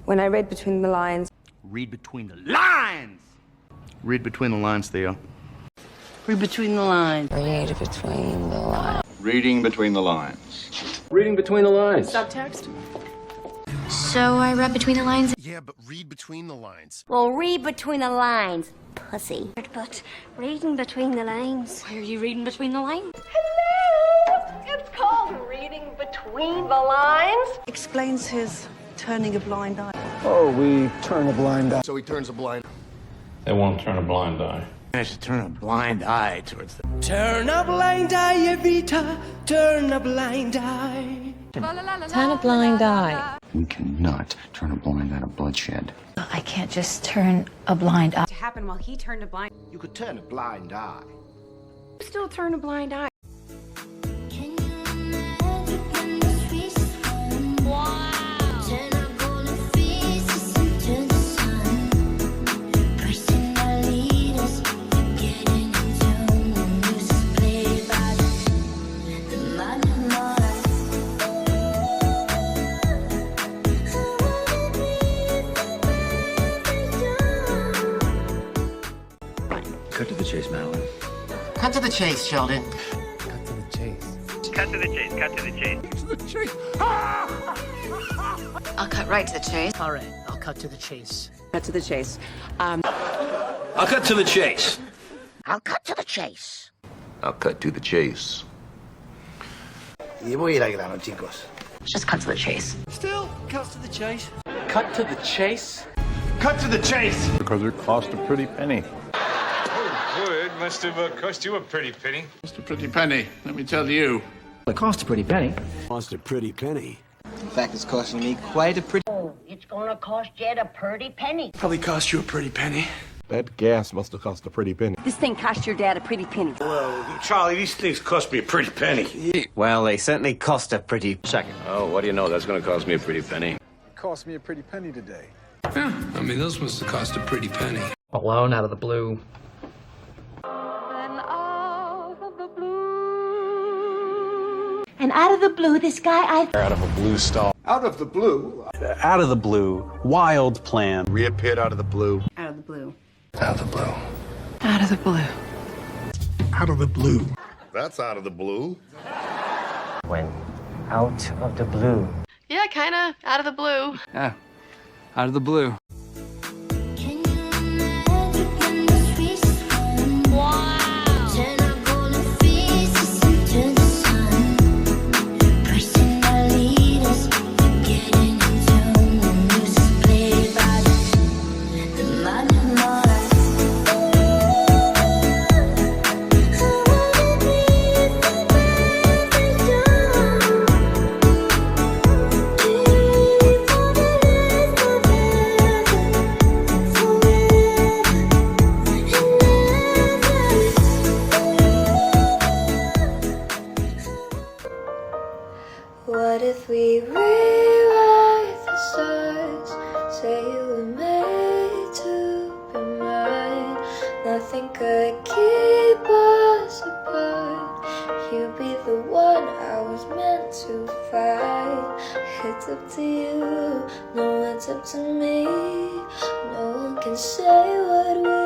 When I read between the lines. Read between the lines! Read between the lines, Theo. Read between the lines. Read between the lines. Reading between the lines. Reading between the lines. Subtext? So I read between the lines. Yeah, but read between the lines. Well, read between the lines, pussy. But reading between the lines. Why are you reading between the lines? Hello! It's called reading between the lines. Explains his turning a blind eye. Oh, we turn a blind eye. So he turns a blind. They won't turn a blind eye. I should turn a blind eye towards them. Turn a blind eye, Evita. Turn a blind eye. Turn a blind eye. We cannot turn a blind eye to bloodshed. I can't just turn a blind eye. To happen while he turned a blind. You could turn a blind eye. Still turn a blind eye. Cut to the chase, Madeline. Cut to the chase, Sheldon. Cut to the chase. Cut to the chase, cut to the chase. To the chase. I'll cut right to the chase. All right, I'll cut to the chase. Cut to the chase. I'll cut to the chase. I'll cut to the chase. I'll cut to the chase. Y voy a ir al grano, chicos. Just cut to the chase. Still cuts to the chase. Cut to the chase? Cut to the chase. Because it cost a pretty penny. Good. Must have cost you a pretty penny. Just a pretty penny, let me tell you. It cost a pretty penny. Cost a pretty penny. In fact, it's costing me quite a pretty... It's gonna cost you a pretty penny. Probably cost you a pretty penny. That gas must have cost a pretty penny. This thing cost your dad a pretty penny. Well, Charlie, these things cost me a pretty penny. Well, they certainly cost a pretty... Second. Oh, what do you know? That's gonna cost me a pretty penny. It cost me a pretty penny today. Yeah, I mean, those must have cost a pretty penny. Alone out of the blue. And out of the blue, this guy Out of a blue stall. Out of the blue. Out of the blue. Wild plan. Reappeared out of the blue. Out of the blue. Out of the blue. Out of the blue. Out of the blue. That's out of the blue. When out of the blue. Yeah, kinda. Out of the blue. Yeah, out of the blue. What if we rewrite the stars? Say you were made to be mine. Nothing could keep us apart. You'd be the one I was meant to fight. It's up to you, no, it's up to me. No one can say what we